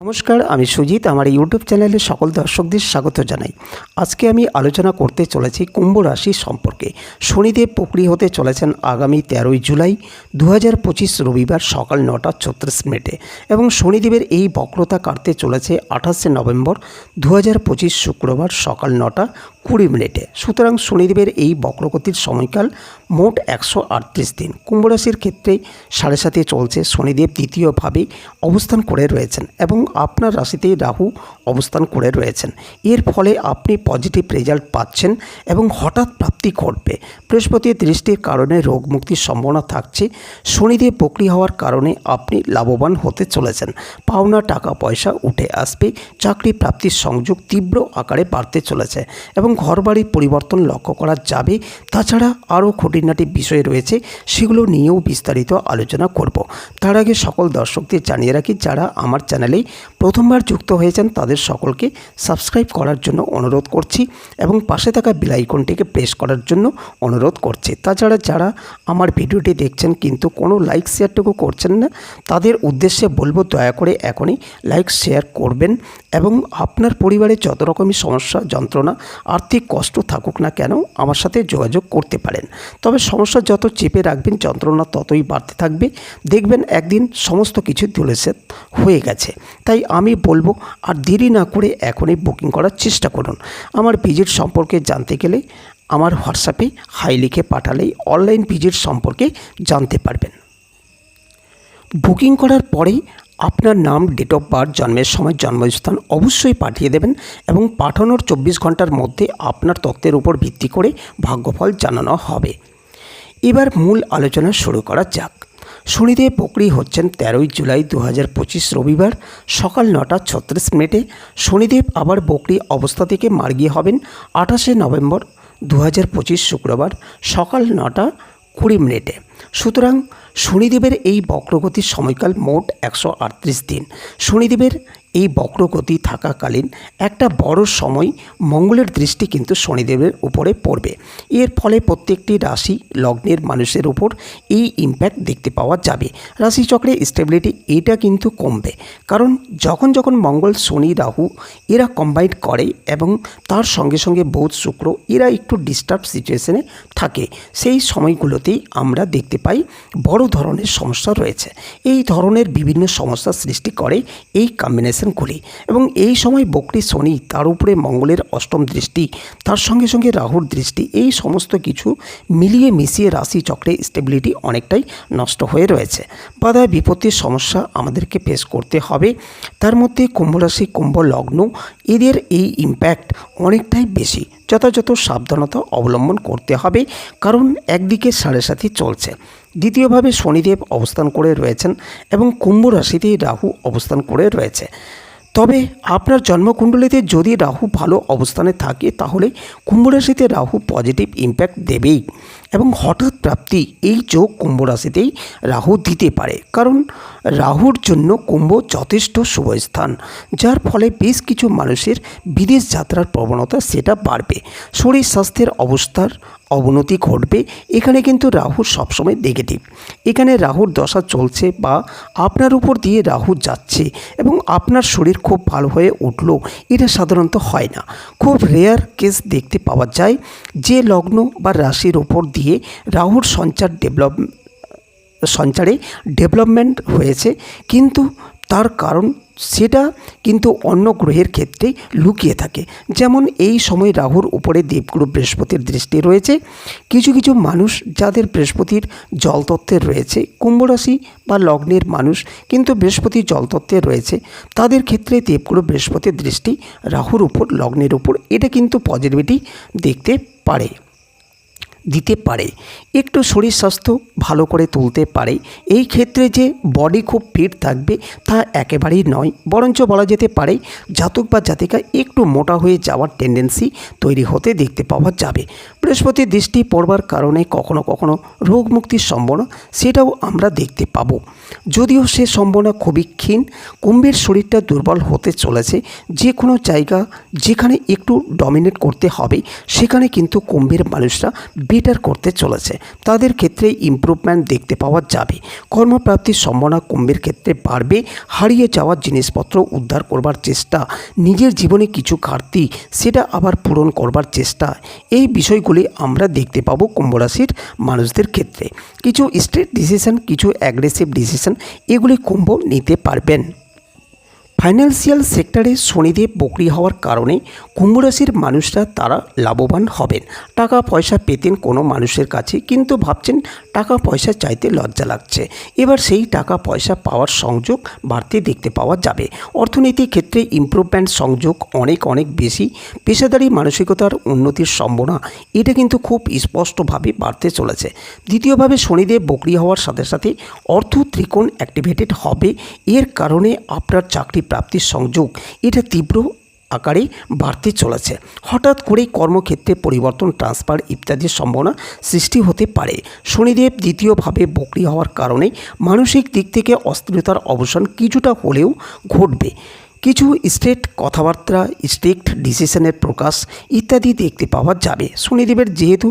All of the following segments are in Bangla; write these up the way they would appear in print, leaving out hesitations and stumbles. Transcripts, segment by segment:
নমস্কার, আমি সুজিত। আমার ইউটিউব চ্যানেলে সকল দর্শকদের স্বাগত জানাই। আজকে আমি আলোচনা করতে চলেছি কুম্ভ রাশি সম্পর্কে। শনিদেব বকরি হতে চলেছেন আগামী 13ই জুলাই 2025 রবিবার সকাল 9:36 এবং শনিদেবের এই বক্রতা কাটতে চলেছে 28শে নভেম্বর 2025 শুক্রবার সকাল 9:20। সুতরাং শনিদেবের এই বক্রগতির সময়কাল মোট 138 দিন। কুম্ভ রাশির ক্ষেত্রে 7.5 চলছে। শনিদেব দ্বিতীয়ভাবে অবস্থান করে রয়েছেন এবং আপনার রাশিতেই রাহু অবস্থান করে রয়েছেন। এর ফলে আপনি পজিটিভ রেজাল্ট পাচ্ছেন এবং হঠাৎ প্রাপ্তি ঘটবে। বৃহস্পতির দৃষ্টির কারণে রোগ মুক্তির সম্ভাবনা থাকছে। শনিদেব বকরি হওয়ার কারণে আপনি লাভবান হতে চলেছেন। পাওনা টাকা পয়সা উঠে আসবে। চাকরি প্রাপ্তির সংযোগ তীব্র আকারে বাড়তে চলেছে এবং ঘরবাড়ির পরিবর্তন লক্ষ্য করা যাবে। তাছাড়া আরও খুঁটিনাটি বিষয় রয়েছে, সেগুলো নিয়েও বিস্তারিত আলোচনা করব। তার আগে সকল দর্শকদের জানিয়ে রাখি, যারা আমার চ্যানেলে প্রথমবার যুক্ত হয়েছেন তাদের সকলকে সাবস্ক্রাইব করার জন্য অনুরোধ করছি এবং পাশে থাকা বেল আইকনটিকে প্রেস করার জন্য অনুরোধ করছি। তাছাড়া যারা আমার ভিডিওটি দেখছেন কিন্তু কোনো লাইক শেয়ারটুকু করছেন না, তাদের উদ্দেশ্যে বলবো দয়া করে এখনই লাইক শেয়ার করবেন এবং আপনার পরিবারে যত রকমই সমস্যা, যন্ত্রণা, আর্থিক কষ্ট থাকুক না কেন আমার সাথে যোগাযোগ করতে পারেন। তবে সমস্যা যত চেপে রাখবেন যন্ত্রণা ততই বাড়তে থাকবে। দেখবেন একদিন সমস্ত কিছু ধুলোস্যাৎ হয়ে গেছে। তাই আমি বলবো আর দেরি না করে এখনই বুকিং করার চেষ্টা করুন। আমার ভিজিট সম্পর্কে জানতে গেলে আমার হোয়াটসঅ্যাপে হাই লিখে পাঠালেই অনলাইন ভিজিট সম্পর্কে জানতে পারবেন। বুকিং করার পরেই আপনার নাম, ডেট অফ বার্থ, জন্মের সময়, জন্মস্থান অবশ্যই পাঠিয়ে দেবেন এবং পাঠানোর 24 ঘন্টার মধ্যে আপনার তথ্যের উপর ভিত্তি করে ভাগ্যফল জানানো হবে। এবার মূল আলোচনা শুরু করা যাক। শনিদেব বকরি হচ্ছেন 13ই জুলাই 2025 রবিবার সকাল 9:36। শনিদেব আবার বকরি অবস্থা থেকে মার্গী হবেন 28শে নভেম্বর 2025 শুক্রবার সকাল 9:20। সুতরাং শনিদেবের এই বক্রগতির সময়কাল মোট 138 দিন। শনিদেবের এই বক্রগতি থাকাকালীন একটা বড় সময় মঙ্গলের দৃষ্টি কিন্তু শনিদেবের উপরে পড়বে। এর ফলে প্রত্যেকটি রাশি লগ্নের মানুষের উপর এই ইম্প্যাক্ট দেখতে পাওয়া যাবে। রাশিচক্রে স্টেবিলিটি এটা কিন্তু কমবে, কারণ যখন যখন মঙ্গল, শনি, রাহু এরা কম্বাইন করে এবং তার সঙ্গে সঙ্গে বুধ, শুক্র এরা একটু ডিস্টার্ব সিচুয়েশনে থাকে, সেই সময়গুলোতেই আমরা দেখতে পাই বড় ধরনের সমস্যা রয়েছে। এই ধরনের বিভিন্ন সমস্যার সৃষ্টি করে এই কম্বিনেশনগুলি এবং এই সময় বকরি শনি, তার উপরে মঙ্গলের অষ্টম দৃষ্টি, তার সঙ্গে সঙ্গে রাহুর দৃষ্টি, এই সমস্ত কিছু মিলিয়ে মিশিয়ে রাশি চক্রে স্টেবিলিটি অনেকটাই নষ্ট হয়ে রয়েছে। বাধা বিপত্তির সমস্যা আমাদেরকে ফেস করতে হবে। তার মধ্যে কুম্ভ রাশি, কুম্ভ লগ্ন এদের এই ইম্প্যাক্ট অনেকটাই বেশি। যথাযথ সাবধানতা অবলম্বন করতে হবে, কারণ একদিকে 7.5 চলছে, দ্বিতীয়ভাবে শনিদেব অবস্থান করে রয়েছেন এবং কুম্ভ রাশিতেই রাহু অবস্থান করে রয়েছে। তবে আপনার জন্মকুণ্ডলিতে যদি রাহু ভালো অবস্থানে থাকে তাহলে কুম্ভ রাশিতে রাহু পজিটিভ ইম্প্যাক্ট দেবেই এবং হঠাৎ প্রাপ্তি এই যোগ কুম্ভ রাশিতেই রাহু দিতে পারে, কারণ রাহুর জন্য কুম্ভ যথেষ্ট শুভ স্থান, যার ফলে বেশ কিছু মানুষের বিদেশ যাত্রার প্রবণতা সেটা বাড়বে। শরীর স্বাস্থ্যের অবস্থার অবনতি ঘটবে। এখানে কিন্তু রাহু সবসময় নেগেটিভ। এখানে রাহুর দশা চলছে বা আপনার উপর দিয়ে রাহু যাচ্ছে এবং আপনার শরীর খুব ভালো হয়ে উঠলো, এটা সাধারণত হয় না। খুব রেয়ার কেস দেখতে পাওয়া যায় যে লগ্ন বা রাশির ওপর দিয়ে রাহুর সঞ্চারে ডেভেলপমেন্ট হয়েছে, কিন্তু তার কারণ সেটা কিন্তু অন্য গ্রহের ক্ষেত্রে লুকিয়ে থাকে। যেমন এই সময় রাহুর উপরে দেবগুরু বৃহস্পতির দৃষ্টি রয়েছে। কিছু কিছু মানুষ যাদের বৃহস্পতির জলতত্ত্বে রয়েছে, কুম্ভ রাশি বা লগ্নের মানুষ কিন্তু বৃহস্পতি জলতত্ত্বে রয়েছে, তাদের ক্ষেত্রে দেবগুরু বৃহস্পতির দৃষ্টি রাহুর উপর, লগ্নের উপর, এটা কিন্তু পজিটিভিটি দিতে পারে, একটু শরীর স্বাস্থ্য ভালো করে তুলতে পারে। এই ক্ষেত্রে যে বডি খুব ফিট থাকবে তা একেবারেই নয়, বরঞ্চ বলা যেতে পারে জাতক বা জাতিকা একটু মোটা হয়ে যাওয়ার টেন্ডেন্সি তৈরি হতে দেখতে পাওয়া যাবে। বৃহস্পতির দৃষ্টি পড়বার কারণে কখনো কখনো রোগ মুক্তির সম্ভাবনা সেটাও আমরা দেখতে পাবো, যদিও সে সম্ভাবনা খুবই ক্ষীণ। কুম্ভের শরীরটা দুর্বল হতে চলেছে। যে কোনো জায়গা যেখানে একটু ডমিনেট করতে হবে সেখানে কিন্তু কুম্ভের মানুষরা বেটার করতে চলেছে। তাদের ক্ষেত্রে ইমপ্রুভমেন্ট দেখতে পাওয়া যাবে। কর্মপ্রাপ্তির সম্ভাবনা কুম্ভের ক্ষেত্রে বাড়বে। হারিয়ে যাওয়া জিনিসপত্র উদ্ধার করবার চেষ্টা, নিজের জীবনে কিছু ঘাটতি সেটা আবার পূরণ করবার চেষ্টা, এই বিষয়গুলি আমরা দেখতে পাবো কুম্ভ রাশির মানুষদের ক্ষেত্রে। কিছু স্ট্রেট ডিসিশন, কিছু অ্যাগ্রেসিভ ডিসিশন এগুলি কুম্ভ নিতে পারবেন। ফাইন্যান্সিয়াল সেক্টরে শনিদেব বকরি হওয়ার কারণে কুম্ভ রাশির মানুষরা তারা লাভবান হবেন। টাকা পয়সা পেতেন কোনো মানুষের কাছে, কিন্তু ভাবছেন টাকা পয়সা চাইতে লজ্জা লাগছে। এবার সেই টাকা পয়সা পাওয়ার সংযোগ বাড়তে দেখতে পাওয়া যাবে। অর্থনীতির ক্ষেত্রে ইমপ্রুভমেন্ট সংযোগ অনেক অনেক বেশি। পেশাদারি মানসিকতার উন্নতির সম্ভাবনা এটা কিন্তু খুব স্পষ্টভাবে বাড়তে চলেছে। দ্বিতীয়ভাবে শনিদেব বকরি হওয়ার সাথে সাথে অর্থ ত্রিকোণ অ্যাক্টিভেটেড হবে। এর কারণে আপনার চাকরি প্রাপ্তির সংযোগ এটা তীব্র আকারে বাড়তে চলেছে। হঠাৎ করেই কর্মক্ষেত্রে পরিবর্তন, ট্রান্সফার ইত্যাদির সম্ভাবনা সৃষ্টি হতে পারে। শনিদেব দ্বিতীয়ভাবে বকরি হওয়ার কারণে মানসিক দিক থেকে অস্থিরতার অবসান কিছুটা হলেও ঘটবে। কিছু স্ট্রেট কথাবার্তা, স্ট্রিক্ট ডিসিশনের প্রকাশ ইত্যাদি দেখতে পাওয়া যাবে। শনিদেবের যেহেতু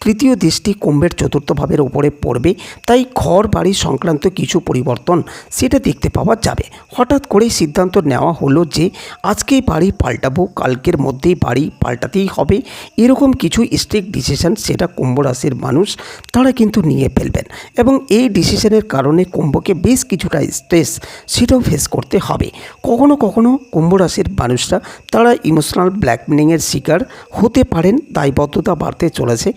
তৃতীয় দৃষ্টি কুম্ভের চতুর্থ ভাবের উপরে পড়বে, তাই ঘর বাড়ি সংক্রান্ত কিছু পরিবর্তন সেটা দেখতে পাওয়া যাবে। হঠাৎ করেই সিদ্ধান্ত নেওয়া হলো যে আজকেই বাড়ি পাল্টাবো, কালকের মধ্যেই বাড়ি পাল্টাতেই হবে, এরকম কিছু স্ট্রিক্ট ডিসিশন সেটা কুম্ভ রাশির মানুষ তারা কিন্তু নিয়ে ফেলবেন, এবং এই ডিসিশনের কারণে কুম্ভকে বেশ কিছুটা স্ট্রেস সেটাও ফেস করতে হবে। কখনো কখনো কুম্ভ রাশির মানুষরা তারা ইমোশনাল ব্ল্যাকমেলিংয়ের শিকার হতে পারেন। দায়বদ্ধতা বাড়তে চলেছে।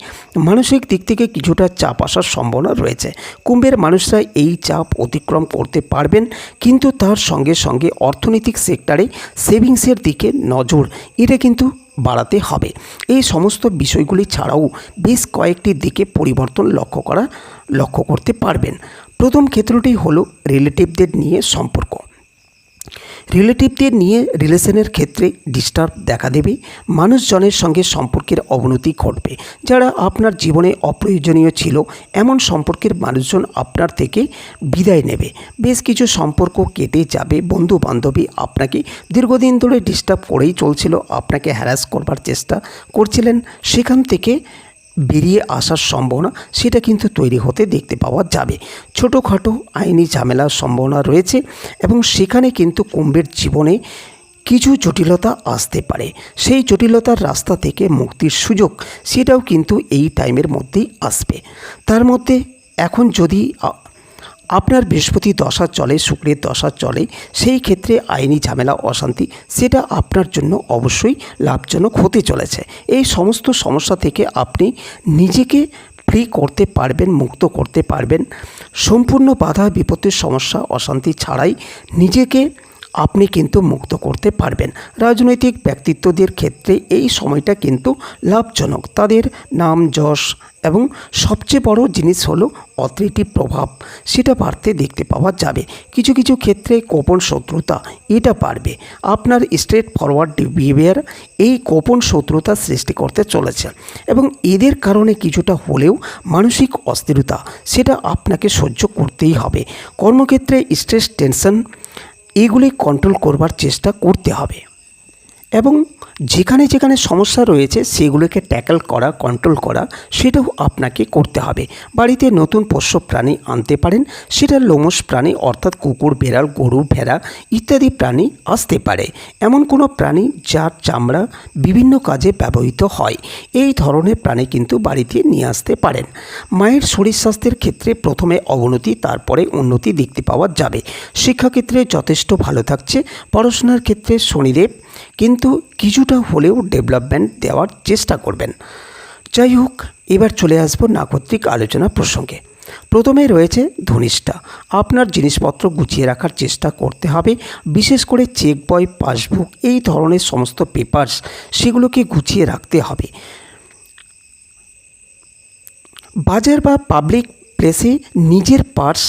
মানসিক দিক থেকে কিছুটা চাপ আসার সম্ভাবনা রয়েছে। কুম্ভের মানুষরা এই চাপ অতিক্রম করতে পারবেন, কিন্তু তার সঙ্গে সঙ্গে অর্থনৈতিক সেক্টরে সেভিংসের দিকে নজর এটা কিন্তু বাড়াতে হবে। এই সমস্ত বিষয়গুলি ছাড়াও বেশ কয়েকটি দিকে পরিবর্তন লক্ষ্য করতে পারবেন। প্রথম ক্ষেত্রটি হলো রিলেটিভদের নিয়ে সম্পর্ক। রিলেটিভদের নিয়ে রিলেশনের ক্ষেত্রে ডিস্টার্ব দেখা দেবে। মানুষজনের সঙ্গে সম্পর্কের অবনতি ঘটবে। যারা আপনার জীবনে অপ্রয়োজনীয় ছিল এমন সম্পর্কের মানুষজন আপনার থেকে বিদায় নেবে। বেশ কিছু সম্পর্ক কেটে যাবে। বন্ধু বান্ধবী আপনাকে দীর্ঘদিন ধরে ডিস্টার্ব করেই চলছিল, আপনাকে হ্যারাস করবার চেষ্টা করছিলেন, সেখান থেকে বেরিয়ে আসার সম্ভাবনা সেটা কিন্তু তৈরি হতে দেখতে পাওয়া যাবে। ছোটোখাটো আইনি ঝামেলার সম্ভাবনা রয়েছে, এবং সেখানে কিন্তু কুম্ভের জীবনে কিছু জটিলতা আসতে পারে। সেই জটিলতার রাস্তা থেকে মুক্তির সুযোগ সেটাও কিন্তু এই টাইমের মধ্যেই আসবে। তার মধ্যে এখন যদি আপনার বৃহস্পতি দশা চলে, শুক্রের দশা চলে, সেই ক্ষেত্রে আইনি ঝামেলা, অশান্তি সেটা আপনার জন্য অবশ্যই লাভজনক হতে চলেছে। এই সমস্ত সমস্যা থেকে আপনি নিজেকে ফ্রি করতে পারবেন, মুক্ত করতে পারবেন। সম্পূর্ণ বাধা বিপত্তির সমস্যা, অশান্তি ছাড়াই নিজেকে আপনি কিন্তু মুক্ত করতে পারবেন। রাজনৈতিক ব্যক্তিত্বদের ক্ষেত্রে এই সময়টা কিন্তু লাভজনক। তাদের নাম যশ এবং সবচেয়ে বড় জিনিস হলো অথরিটিভ প্রভাব সেটা বাড়তে দেখতে পাওয়া যাবে। কিছু কিছু ক্ষেত্রে গোপন শত্রুতা এটা বাড়বে। আপনার স্ট্রেট ফরওয়ার্ড বিহেভিয়ার এই গোপন শত্রুতা সৃষ্টি করতে চলেছে, এবং এদের কারণে কিছুটা হলেও মানসিক অস্থিরতা সেটা আপনাকে সহ্য করতেই হবে। কর্মক্ষেত্রে স্ট্রেস, টেনশন এগুলি কন্ট্রোল করবার চেষ্টা করতে হবে, এবং যেখানে যেখানে সমস্যা রয়েছে সেগুলোকে ট্যাকল করা, কন্ট্রোল করা সেটাও আপনাকে করতে হবে। বাড়িতে নতুন পোষ্য প্রাণী আনতে পারেন। সেটা লোমশ প্রাণী অর্থাৎ কুকুর, বেড়াল, গরু, ভেড়া ইত্যাদি প্রাণী আসতে পারে। এমন কোনো প্রাণী যার চামড়া বিভিন্ন কাজে ব্যবহৃত হয়, এই ধরনের প্রাণী কিন্তু বাড়িতে নিয়ে আসতে পারেন। মায়ের শরীর স্বাস্থ্যের ক্ষেত্রে প্রথমে অবনতি, তারপরে উন্নতি দেখতে পাওয়া যাবে। শিক্ষাক্ষেত্রে যথেষ্ট ভালো থাকছে। পড়াশোনার ক্ষেত্রে শনিদেব কিন্তু কিছুটা হলেও ডেভেলপমেন্ট দেওয়ার চেষ্টা করবেন। যাই হোক, এবার চলে আসবো নাক্ষত্রিক আলোচনা প্রসঙ্গে। প্রথমে রয়েছে ধনিষ্ঠা। আপনার জিনিসপত্র গুছিয়ে রাখার চেষ্টা করতে হবে। বিশেষ করে চেক বই, পাসবুক এই ধরনের সমস্ত পেপারস সেগুলোকে গুছিয়ে রাখতে হবে। বাজার বা পাবলিক প্লেসে নিজের পার্স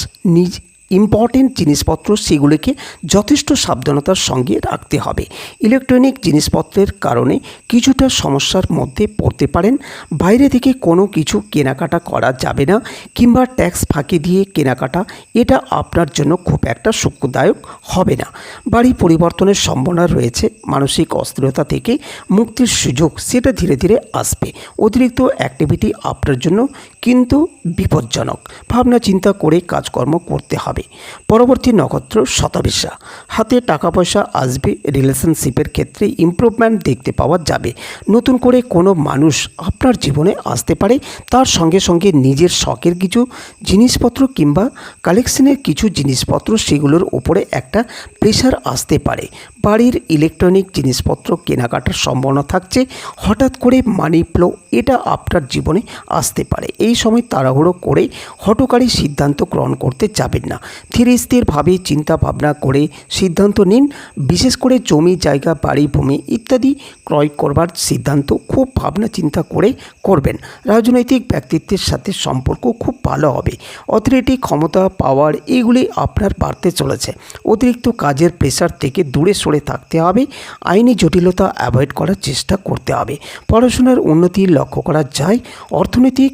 ইম্পর্টেন্ট জিনিসপত্র সেগুলিকে যথেষ্ট সাবধানতার সঙ্গে রাখতে হবে। ইলেকট্রনিক জিনিসপত্রের কারণে কিছুটা সমস্যার মধ্যে পড়তে পারেন। বাইরে থেকে কোনো কিছু কেনাকাটা করা যাবে না, কিংবা ট্যাক্স ফাঁকি দিয়ে কেনাকাটা, এটা আপনার জন্য খুব একটা সুখদায়ক হবে না। বাড়ি পরিবর্তনের সম্ভাবনা রয়েছে। মানসিক অস্থিরতা থেকে মুক্তির সুযোগ সেটা ধীরে ধীরে আসবে। অতিরিক্ত অ্যাক্টিভিটি আপনার জন্য কিন্তু বিপজ্জনক। ভাবনা চিন্তা করে কাজকর্ম করতে হবে। পরবর্তী নক্ষত্র শতবিশা। হাতে টাকা পয়সা আসবে। রিলেশনশিপের ক্ষেত্রে ইমপ্রুভমেন্ট দেখতে পাওয়া যাবে। নতুন করে কোনো মানুষ আপনার জীবনে আসতে পারে। তার সঙ্গে সঙ্গে নিজের শখের কিছু জিনিসপত্র কিংবা কালেকশনের কিছু জিনিসপত্র সেগুলোর উপরে একটা প্রেশার আসতে পারে। বাড়ির ইলেকট্রনিক জিনিসপত্র কেনাকাটার সম্ভাবনা থাকছে। হঠাৎ করে মানি ফ্লো এটা আপনার জীবনে আসতে পারে। এই সময় তাড়াহুড়ো করে হঠকারী সিদ্ধান্ত গ্রহণ করতে যাবেন না। ধীরে স্থিরভাবে চিন্তা ভাবনা করে সিদ্ধান্ত নিন। বিশেষ করে জমি জায়গা বাড়ি ভূমি ইত্যাদি ক্রয় করবার সিদ্ধান্ত খুব ভাবনা চিন্তা করে করবেন। রাজনৈতিক ব্যক্তিত্বের সাথে সম্পর্ক খুব ভালো হবে। অথরিটি ক্ষমতা পাওয়ার এগুলি আপনার বাড়তে চলেছে। অতিরিক্ত কাজের প্রেশার থেকে দূরে সরে থাকতে হবে। আইনি জটিলতা অ্যাভয়েড করার চেষ্টা করতে হবে। পড়াশোনার উন্নতি লক্ষ্য করা যায়। অর্থনৈতিক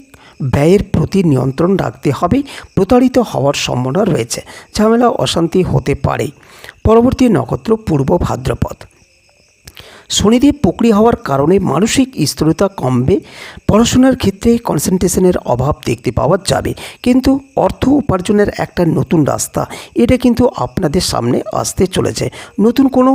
ব্যয়ের প্রতি নিয়ন্ত্রণ রাখতে হবে। প্রতারিত হওয়ার সম্ভাবনা রয়েছে। ঝামেলা অশান্তি হতে পারে। পরবর্তী নক্ষত্র পূর্ব ভাদ্রপদ। শনিদেব বক্রী হওয়ার কারণে মানসিক স্থিরতা কমবে। পড়াশোনার ক্ষেত্রে কনসেন্ট্রেশনের অভাব দেখতে পাওয়া যাবে। কিন্তু অর্থ উপার্জনের একটা নতুন রাস্তা এটা কিন্তু আপনাদের সামনে আসতে চলেছে। নতুন কোনো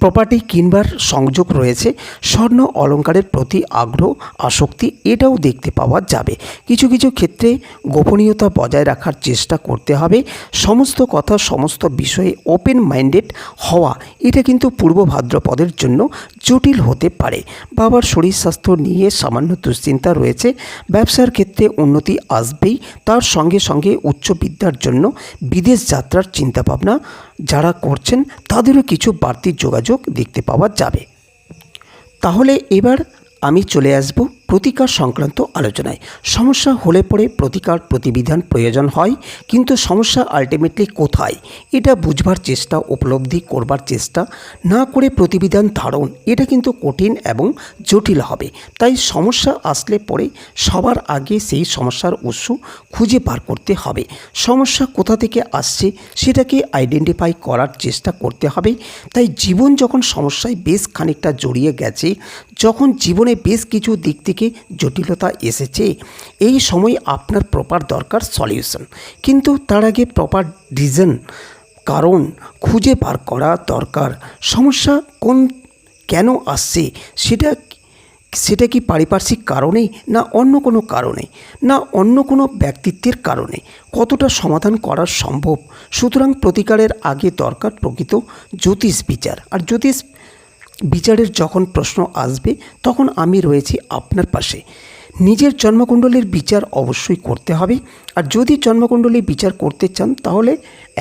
প্রপার্টি কিনবার সংযোগ রয়েছে। স্বর্ণ অলংকারের প্রতি আগ্রহ আসক্তি এটাও দেখতে পাওয়া যাবে। কিছু কিছু ক্ষেত্রে গোপনীয়তা বজায় রাখার চেষ্টা করতে হবে। সমস্ত কথা সমস্ত বিষয়ে ওপেন মাইন্ডেড হওয়া এটা কিন্তু পূর্ব ভাদ্রপদের জন্য জটিল হতে পারে। বাবার শরীর স্বাস্থ্য নিয়ে সামান্য দুশ্চিন্তা রয়েছে। ব্যবসার ক্ষেত্রে উন্নতি আসবেই। তার সঙ্গে সঙ্গে উচ্চ বিদ্যার জন্য বিদেশ যাত্রার চিন্তাভাবনা যারা করছেন তাদেরও কিছু বাড়তি যোগাযোগ দেখতে পাওয়া যাবে। তাহলে এবার আমি চলে আসব প্রতিকার সংক্রান্ত আলোচনায়। সমস্যা হলে পরে প্রতিকার প্রতিবিধান প্রয়োজন হয়, কিন্তু সমস্যা আলটিমেটলি কোথায় এটা বুঝবার চেষ্টা উপলব্ধি করবার চেষ্টা না করে প্রতিবিধান ধারণ এটা কিন্তু কঠিন এবং জটিল হবে। তাই সমস্যা আসলে পরে সবার আগে সেই সমস্যার উৎস খুঁজে বার করতে হবে। সমস্যা কোথা থেকে আসছে সেটাকে আইডেন্টিফাই করার চেষ্টা করতে হবে। তাই জীবন যখন সমস্যায় বেশ খানিকটা জড়িয়ে গেছে, যখন জীবনে বেশ কিছু দিক থেকে জটিলতা এসেছে, এই সময় আপনার প্রপার দরকার সলিউশন। কিন্তু তার আগে প্রপার রিজন কারণ খুঁজে বার করা দরকার। সমস্যা কেন আসছে সেটা কি পারিপার্শ্বিক কারণে, না অন্য কোনো কারণে, না অন্য কোনো ব্যক্তিত্বের কারণে, কতটা সমাধান করা সম্ভব। সুতরাং প্রতিকারের আগে দরকার প্রকৃত জ্যোতিষ বিচার। আর জ্যোতিষ বিচারের যখন প্রশ্ন আসবে তখন আমি রয়েছি আপনার পাশে। নিজের জন্মকুণ্ডলীর বিচার অবশ্যই করতে হবে। আর যদি জন্মকুণ্ডলী বিচার করতে চান তাহলে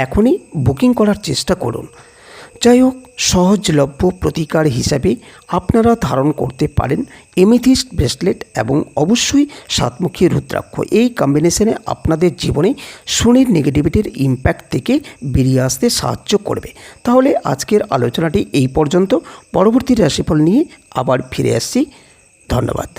এখনই বুকিং করার চেষ্টা করুন। যাই হোক, সহজলভ্য প্রতিকার হিসাবে আপনারা ধারণ করতে পারেন এমেথিস্ট ব্রেসলেট এবং অবশ্যই সাতমুখী রুদ্রাক্ষ। এই কম্বিনেশনে আপনাদের জীবনে শনির নেগেটিভিটির ইম্প্যাক্ট থেকে বেরিয়ে আসতে সাহায্য করবে। তাহলে আজকের আলোচনাটি এই পর্যন্ত। পরবর্তী রাশিফল নিয়ে আবার ফিরে আসছি। ধন্যবাদ।